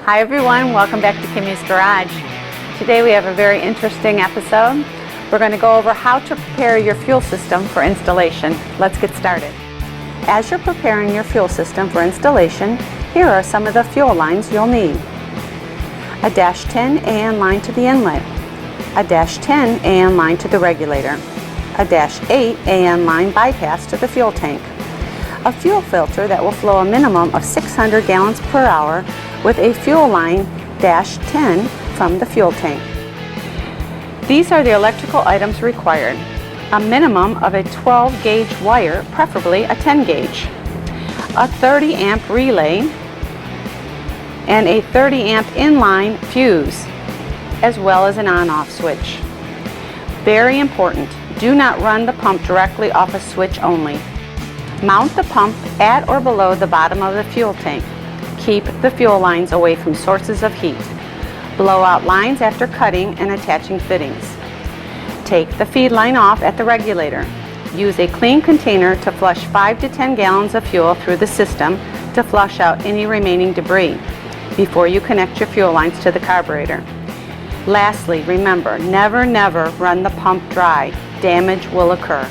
Hi everyone, welcome back to Kimmy's Garage. Today we have a very interesting episode. We're going to go over how to prepare your fuel system for installation. Let's get started. As you're preparing your fuel system for installation, here are some of the fuel lines you'll need. A -10 AN line to the inlet, a -10 AN line to the regulator, a -8 AN line bypass to the fuel tank, a fuel filter that will flow a minimum of 600 gallons per hour with a fuel line -10 from the fuel tank. These are the electrical items required. A minimum of a 12 gauge wire, preferably a 10 gauge, a 30 amp relay, and a 30 amp inline fuse, as well as an on-off switch. Very important, do not run the pump directly off a switch only. Mount the pump at or below the bottom of the fuel tank. Keep the fuel lines away from sources of heat. Blow out lines after cutting and attaching fittings. Take the feed line off at the regulator. Use a clean container to flush 5 to 10 gallons of fuel through the system to flush out any remaining debris before you connect your fuel lines to the carburetor. Lastly, remember, never run the pump dry. Damage will occur.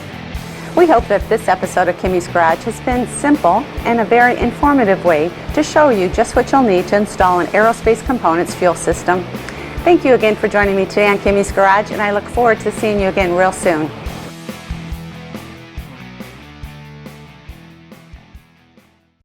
We hope that this episode of Kimmy's Garage has been simple and a very informative way to show you just what you'll need to install an Aerospace Components fuel system. Thank you again for joining me today on Kimmy's Garage, and I look forward to seeing you again real soon.